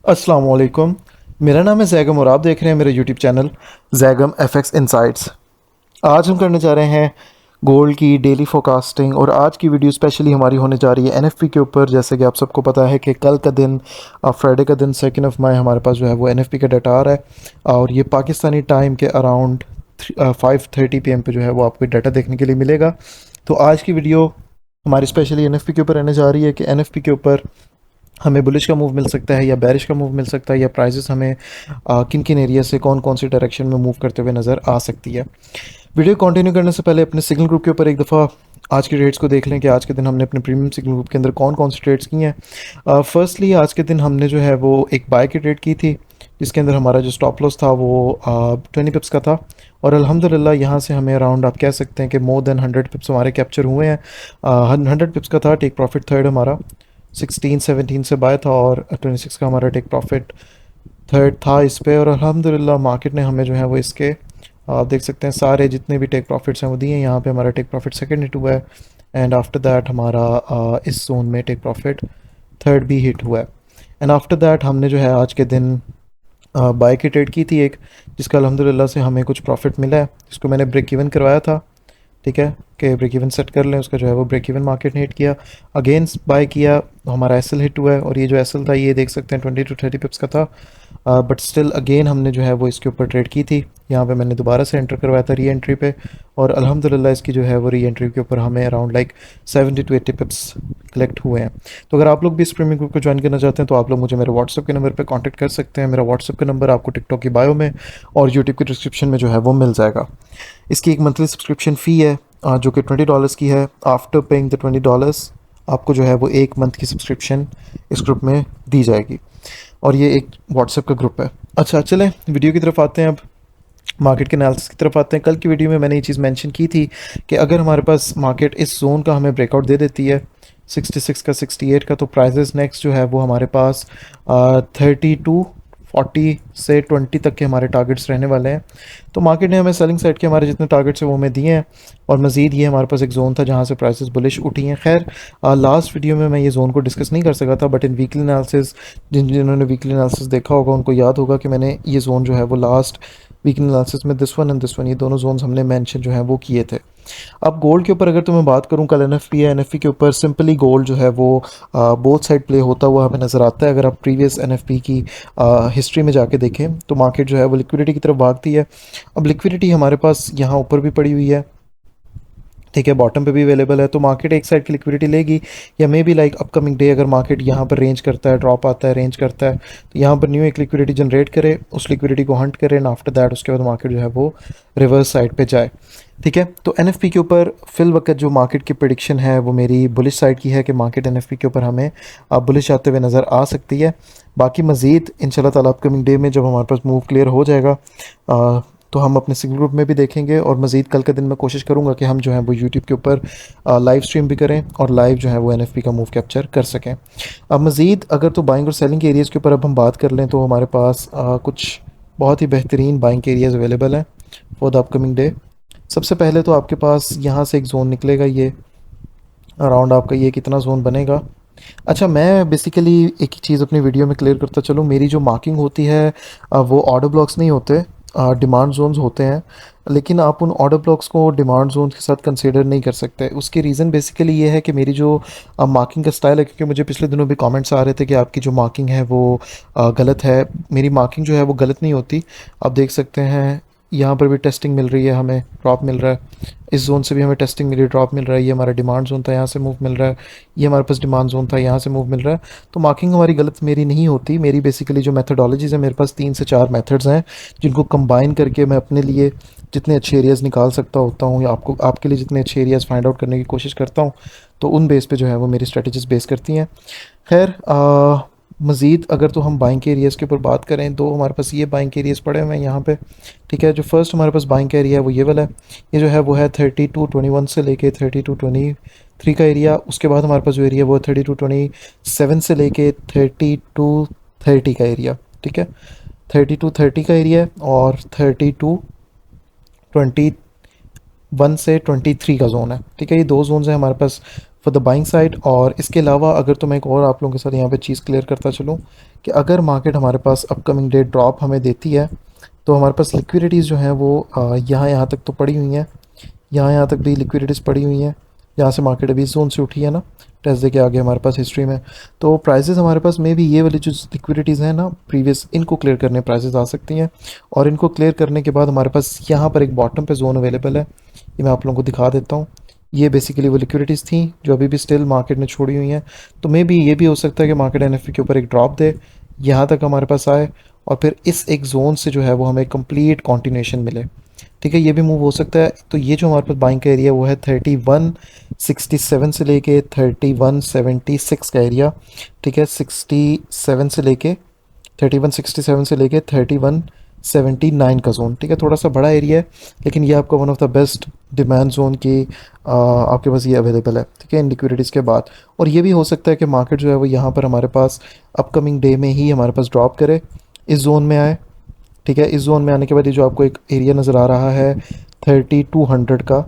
अस्सलाम वालेकुम। मेरा नाम है जैगम और आप देख रहे हैं मेरा YouTube channel Zaigham FX insights. आज हम करने जा रहे हैं गोल्ड की डेली फोरकास्टिंग और आज की वीडियो स्पेशली हमारी होने जा रही है एनएफपी के ऊपर। जैसे कि आप सबको पता है कि कल का दिन फ्राइडे का दिन 2 मई हमारे पास जो है वो एनएफपी का डाटा आ रहा है और ये पाकिस्तानी टाइम के अराउंड 5:30 PM पे जो है वो आपको डाटा देखने के लिए मिलेगा। तो आज की वीडियो हमारी स्पेशली एनएफपी के ऊपर रहने जा रही है कि एनएफपी के ऊपर हमें बुलिश का मूव मिल सकता है या बैरिश का मूव मिल सकता है या प्राइसेस हमें किन किन एरिया से कौन कौन सी डायरेक्शन में मूव करते हुए नज़र आ सकती है। वीडियो कंटिन्यू करने से पहले अपने सिग्नल ग्रुप के ऊपर एक दफ़ा आज के ट्रेड्स को देख लें कि आज के दिन हमने अपने प्रीमियम सिग्नल ग्रुप के अंदर कौन कौन से ट्रेड्स किए हैं। फर्स्टली आज के दिन हमने जो है वो एक बाय की ट्रेड की थी जिसके अंदर हमारा जो स्टॉप लॉस था वो 20 पिप्स का था और अल्हम्दुलिल्लाह यहाँ से हमें अराउंड आप कह सकते हैं कि मोर देन 100 पिप्स हमारे कैप्चर हुए हैं। 100 पिप्स का था टेक प्रॉफिट थर्ड हमारा 16-17 से बाय था और 26 का हमारा टेक प्रॉफिट थर्ड था इस पे और अल्हम्दुलिल्लाह मार्केट ने हमें जो है वो इसके आप देख सकते हैं सारे जितने भी टेक प्रॉफिट्स हैं वो दिए हैं। यहाँ पे हमारा टेक प्रॉफिट सेकंड हिट हुआ है एंड आफ्टर दैट हमारा इस जोन में टेक प्रॉफिट थर्ड भी हिट हुआ है एंड आफ्टर दैट हमने जो है आज के दिन बाय की ट्रेड की थी एक जिसका अल्हम्दुलिल्लाह से हमें कुछ प्रॉफिट मिला है जिसको मैंने ब्रेक इवन करवाया था। ठीक है कि ब्रेक इवन सेट कर लें उसका जो है वो ब्रेक इवन मार्केट ने हिट किया अगेन बाय किया हमारा एसएल हिट हुआ है और ये जो एसएल था ये देख सकते हैं 20 to 30 पिप्स का था बट स्टिल अगेन हमने जो है वो इसके ऊपर ट्रेड की थी। यहाँ पे मैंने दोबारा से एंटर करवाया था री एंट्री पे और अल्हम्दुलिल्लाह इसकी जो है वो री एंट्री के ऊपर हमें अराउंड लाइक 70 to 80 पिप्स कलेक्ट हुए हैं। तो अगर आप लोग भी इस प्रीमियम ग्रुप को ज्वाइन करना चाहते हैं तो आप लोग मुझे मेरे व्हाट्सअप के नंबर पे कांटेक्ट कर सकते हैं। मेरा व्हाट्सअप का नंबर आपको टिकटॉक की बायो में और यूट्यूब की डिस्क्रिप्शन में जो है वो मिल जाएगा। इसकी एक मंथली सब्सक्रिप्शन फ़ी है जो कि $20 की है। आफ्टर पेइंग द $20 आपको जो है वो एक मंथ की सब्सक्रिप्शन इस ग्रुप में दी जाएगी और ये एक व्हाट्सएप का ग्रुप है। अच्छा चलें वीडियो की तरफ आते हैं। अब मार्केट के एनालिसिस की तरफ आते हैं। कल की वीडियो में मैंने ये चीज़ मेंशन की थी कि अगर हमारे पास मार्केट इस जोन का हमें ब्रेकआउट दे देती है 66 का 68 का तो प्राइजेस नेक्स्ट जो है वो हमारे पास 40 से 20 तक के हमारे टारगेट्स रहने वाले हैं। तो मार्केट ने हमें सेलिंग साइड के हमारे जितने टारगेट्स हैं वो हमें दिए हैं और मज़ीद ये हमारे पास एक जोन था जहाँ से प्राइसेस बुलिश उठी हैं। खैर लास्ट वीडियो में मैं ये जोन को डिस्कस नहीं कर सका था बट इन वीकली एनालिसिस जिन्होंने वीकली एनालिसिस देखा होगा उनको याद होगा कि मैंने ये जोन जो है वो लास्ट वीकली एनालिसिस में this one and this one ये दोनों जोन्स हमने मेंशन जो है वो किए थे। अब गोल्ड के ऊपर अगर तो मैं बात करूं कल एनएफपी है एनएफपी के ऊपर सिंपली गोल्ड जो है वो बोथ साइड प्ले होता हुआ हमें नज़र आता है। अगर आप प्रीवियस एनएफपी की हिस्ट्री में जाके देखें तो मार्केट जो है वो लिक्विडिटी की तरफ भागती है। अब लिक्विडिटी हमारे पास यहाँ ऊपर भी पड़ी हुई है ठीक है बॉटम पे भी अवेलेबल है तो मार्केट एक साइड की लिक्विडिटी लेगी या may be like upcoming day अगर मार्केट यहाँ पर रेंज करता है ड्रॉप आता है रेंज करता है तो यहाँ पर न्यू एक लिक्विडिटी जनरेट करे उस लिक्विडिटी को हंट करे एंड आफ्टर दैट उसके बाद मार्केट जो है वो रिवर्स साइड पे जाए। ठीक है तो एनएफपी के ऊपर फिल वक्त जो मार्केट की प्रिडिक्शन है वो मेरी बुलिश साइड की है कि मार्केट एनएफपी के ऊपर हमें बुलिश आते हुए नज़र आ सकती है। बाकी मज़ीद इंशाल्लाह ताला अपकमिंग डे में जब हमारे पास मूव क्लियर हो जाएगा तो हम अपने सिंगल ग्रुप में भी देखेंगे और मज़ीद कल के दिन मैं कोशिश करूँगा कि हम जो है वो यूट्यूब के ऊपर लाइव स्ट्रीम भी करें और लाइव जो है वो एनएफपी का मूव कैप्चर कर सकें। अब मज़ीद अगर तो बाइंग और सेलिंग के एरियाज़ के ऊपर अब हम बात कर लें तो हमारे पास कुछ बहुत ही बेहतरीन बाइंग के एरियाज़ अवेलेबल हैं फॉर द अपकमिंग डे। सबसे पहले तो आपके पास यहाँ से एक जोन निकलेगा ये अराउंड आपका ये कितना जोन बनेगा। अच्छा मैं बेसिकली एक ही चीज़ अपनी वीडियो में क्लियर करता चलूँ मेरी जो मार्किंग होती है वो ऑर्डर ब्लॉक्स नहीं होते डिमांड जोन्स होते हैं लेकिन आप उन ऑर्डर ब्लॉक्स को डिमांड जोन्स के साथ कंसीडर नहीं कर सकते। उसकी रीज़न बेसिकली ये है कि मेरी जो मार्किंग का स्टाइल है क्योंकि मुझे पिछले दिनों भी कमेंट्स आ रहे थे कि आपकी जो मार्किंग है वो गलत है। मेरी मार्किंग जो है वो गलत नहीं होती। आप देख सकते हैं यहाँ पर भी टेस्टिंग मिल रही है हमें ड्रॉप मिल रहा है इस जोन से भी हमें टेस्टिंग मिली ड्रॉप मिल रहा है। ये हमारा डिमांड जोन था यहाँ से मूव मिल रहा है ये हमारे पास डिमांड जोन था यहाँ से मूव मिल रहा है। तो मार्किंग हमारी गलत मेरी नहीं होती। मेरी बेसिकली जो मेथडोलॉजीज़ है मेरे पास 3 से 4 मेथड्स हैं जिनको कंबाइन करके मैं अपने लिए जितने अच्छे एरियाज़ निकाल सकता होता हूँ या आपको आपके लिए जितने अच्छे एरियाज़ फाइंड आउट करने की कोशिश करता हूँ तो उन बेस पे जो है वो मेरी स्ट्रेटजीज बेस करती हैं। खैर मज़ीद अगर तो हम बाइंग के एरियाज़ के ऊपर बात करें तो हमारे पास ये बाइंग के एरियाज़ पड़े हुए हैं यहाँ पे। ठीक है जो फर्स्ट हमारे पास बाइंग का एरिया है वो ये वाला है ये जो है वो है 30 to 21 से लेके 30 to 23 का एरिया। उसके बाद हमारे पास जो एरिया वो है 30 to 27 से लेके 30 to 30 का एरिया। ठीक है 30 to 30 का एरिया है और 30 to 21 से 23 का जोन है। ठीक है ये दो जोन है हमारे पास फॉर द बाइंग साइड। और इसके अलावा अगर तो मैं एक और आप लोगों के साथ यहाँ पे चीज़ क्लियर करता चलूँ कि अगर मार्केट हमारे पास अपकमिंग डे ड्रॉप हमें देती है तो हमारे पास लिक्विडिटीज़ जो हैं वो यहाँ तक तो पड़ी हुई हैं, यहाँ तक भी लिक्विडिटीज़ पड़ी हुई हैं। यहाँ से मार्केट अभी जोन से उठी है ना, टेस्ट दे के आगे हमारे पास हिस्ट्री में, तो प्राइसेस हमारे पास में भी ये वाली जो लिक्विडिटीज़ हैं ना प्रीवियस, इनको क्लियर करने प्राइसेस आ सकती हैं। और इनको क्लियर करने के बाद हमारे पास यहाँ पर एक बॉटम पे जोन अवेलेबल है, ये मैं आप लोगों को दिखा देता हूँ। ये बेसिकली वो लिक्विडिटीज़ थी जो अभी भी स्टिल मार्केट ने छोड़ी हुई हैं। तो मे बी ये भी हो सकता है कि मार्केट एनएफपी के ऊपर एक ड्रॉप दे, यहाँ तक हमारे पास आए और फिर इस एक जोन से जो है वो हमें कंप्लीट कॉन्टिन्यूशन मिले। ठीक है, ये भी मूव हो सकता है। तो ये जो हमारे पास बाइंग का एरिया वो है 3167 से लेके 3176 का एरिया। ठीक है, 67 से लेके 3167 से लेके 3179 का जोन। ठीक है, थोड़ा सा बड़ा एरिया है लेकिन ये आपका one of the best demand zone की आपके पास ये अवेलेबल है। ठीक है, इन लिक्विडिटीज़ के बाद। और ये भी हो सकता है कि मार्केट जो है वो यहाँ पर हमारे पास अपकमिंग डे में ही हमारे पास ड्रॉप करे, इस जोन में आए। ठीक है, इस जोन में आने के बाद ये जो आपको एक एरिया नज़र आ रहा है 3200 का,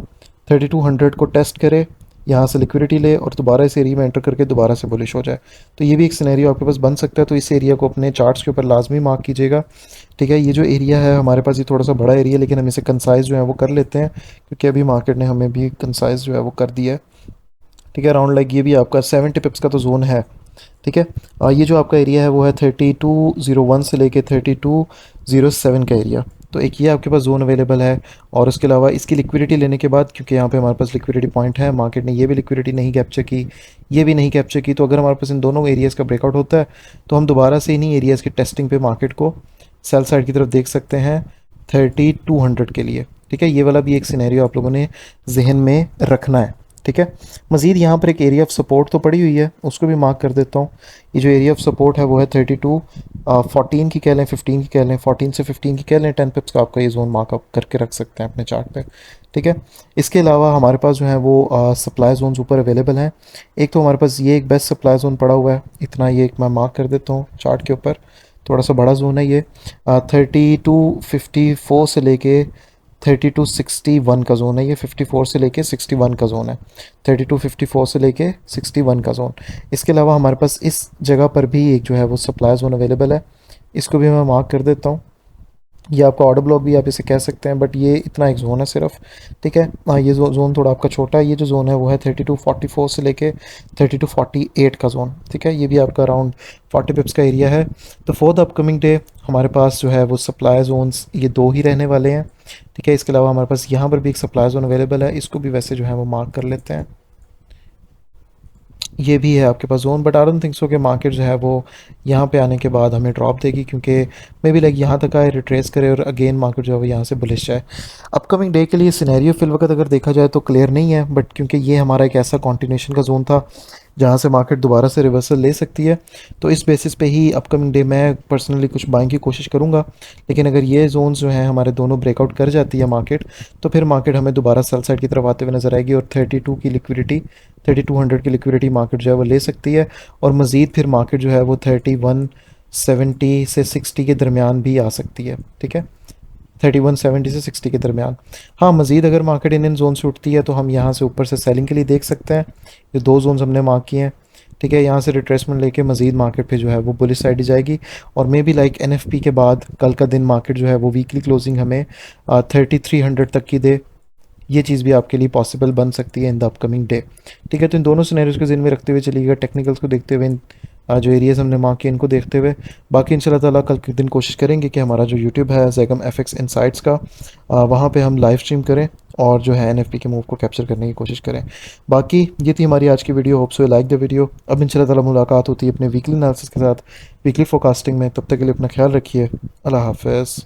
3200 को टेस्ट करे, यहाँ से लिक्विडिटी ले और दोबारा इस एरिया में एंटर करके दोबारा से बुलिश हो जाए। तो ये भी एक सिनेरियो आपके पास बन सकता है। तो इस एरिया को अपने चार्ट्स के ऊपर लाजमी मार्क कीजिएगा। ठीक है, ये जो एरिया है हमारे पास ये थोड़ा सा बड़ा एरिया, लेकिन हम इसे कंसाइज जो है वो कर लेते हैं क्योंकि अभी मार्केट ने हमें भी कंसाइज जो है वो कर दिया है। ठीक है, अराउंड लाइक ये भी आपका 70 पिप्स का तो जोन है। ठीक है, ये जो आपका एरिया है वो है 3201 से लेके 3207 का एरिया। तो एक ये आपके पास जोन अवेलेबल है। और उसके अलावा इसकी लिक्विडिटी लेने के बाद, क्योंकि यहाँ पे हमारे पास लिक्विडिटी पॉइंट है, मार्केट ने ये भी लिक्विडिटी नहीं कैप्चर की, ये भी नहीं कैप्चर की, तो अगर हमारे पास इन दोनों एरियाज़ का ब्रेकआउट होता है तो हम दोबारा से इन्हीं एरियाज़ की टेस्टिंग पे मार्केट को सेल साइड की तरफ देख सकते हैं 3200 के लिए। ठीक है, ये वाला भी एक सिनेरियो आप लोगों ने जहन में रखना है। ठीक है, मज़ीद यहाँ पर एक एरिया ऑफ सपोर्ट तो पड़ी हुई है, उसको भी मार्क कर देता हूँ। ये जो एरिया ऑफ सपोर्ट है वो है 32 14 की कह लें, 15 की कह लें, 14 से 15 की कह लें, 10 पिप्स का आपका ये जोन मार्कअप करके रख सकते हैं अपने चार्ट पे। ठीक है, इसके अलावा हमारे पास जो है वो सप्लाई जोन्स ऊपर अवेलेबल हैं। एक तो हमारे पास ये एक बेस्ट सप्लाई जोन पड़ा हुआ है, इतना ये एक मैं मार्क कर देता हूँ चार्ट के ऊपर, थोड़ा सा बड़ा जोन है ये। 3254 से लेके 3261 का जोन है ये, 54 से लेके 61 का जोन है, 3254 से लेके 61 का जोन। इसके अलावा हमारे पास इस जगह पर भी एक जो है वो सप्लाई जोन अवेलेबल है, इसको भी मैं मार्क कर देता हूँ। ये आपका ऑर्डर ब्लॉक भी आप इसे कह सकते हैं, बट ये इतना एक जोन है सिर्फ। ठीक है, ये जोन थोड़ा आपका छोटा है। ये जो जोन है वो है 3244 से लेके 3248 का जोन। ठीक है, ये भी आपका अराउंड 40 पिप्स का एरिया है। तो फॉर द अपकमिंग डे हमारे पास जो है वो सप्लाई जोन्स ये दो ही रहने वाले हैं। ठीक है, इसके अलावा हमारे पास यहाँ पर भी एक सप्लाई जोन अवेलेबल है, इसको भी वैसे जो है वो मार्क कर लेते हैं। ये भी है आपके पास zone, but I don't think so कि मार्केट जो है वो यहाँ पे आने के बाद हमें ड्रॉप देगी, क्योंकि मे बी लाइक यहाँ तक आए, रिट्रेस करे और अगेन मार्केट जो है वो यहाँ से बुलिश जाए। अपकमिंग डे के लिए सिनेरियो फिल वक्त अगर देखा जाए तो क्लियर नहीं है, बट क्योंकि ये हमारा एक ऐसा कॉन्टिन्यूशन का जोन था जहाँ से मार्केट दोबारा से रिवर्सल ले सकती है, तो इस बेसिस पे ही अपकमिंग डे मैं पर्सनली कुछ बाइंग की कोशिश करूँगा। लेकिन अगर ये जोन्स जो हैं हमारे दोनों ब्रेकआउट कर जाती है मार्केट, तो फिर मार्केट हमें दोबारा सेल साइड की तरफ आते हुए नजर आएगी और 32 की लिक्विडिटी, 3200 की लिक्विडिटी मार्केट जो है वो ले सकती है। और मज़ीद फिर मार्केट जो है वो 3170 से 60 के दरमियान भी आ सकती है। ठीक है, 3170 से 60 के दरमियान। हाँ, मज़ीद अगर मार्केट इन जोन से उठती है तो हम यहाँ से ऊपर से सेलिंग के लिए देख सकते हैं। ये दो जोन्स हमने मार्क किए हैं। ठीक है, यहाँ से रिट्रेसमेंट लेके मज़ीद मार्केट पे जो है वो बुलिश साइड ही जाएगी। और मे बी लाइक एनएफपी के बाद कल का दिन मार्केट जो है वो वीकली क्लोजिंग हमें 3300 तक की दे, ये चीज़ भी आपके लिए पॉसिबल बन सकती है इन द अपकमिंग डे। ठीक है, तो इन दोनों सिनेरियोज़ को ज़हन में रखते हुए चलिएगा, टेक्निकल्स को देखते हुए, जो एरियाज़ हमने मार्क किए इनको देखते हुए। बाकी इंशाल्लाह ताला कल के दिन कोशिश करेंगे कि हमारा जो यूट्यूब है ज़ैगम एफएक्स इनसाइट्स का, वहाँ पे हम लाइव स्ट्रीम करें और जो है एनएफपी के मूव को कैप्चर करने की कोशिश करें। बाकी ये थी हमारी आज की video, hope so like the video. अब इंशाल्लाह ताला मुलाकात होती है अपने वीकली एनालिसिस के साथ, वीकली फोरकास्टिंग में। तब तक के लिए अपना ख्याल रखिए, अल्लाह हाफ़िज़।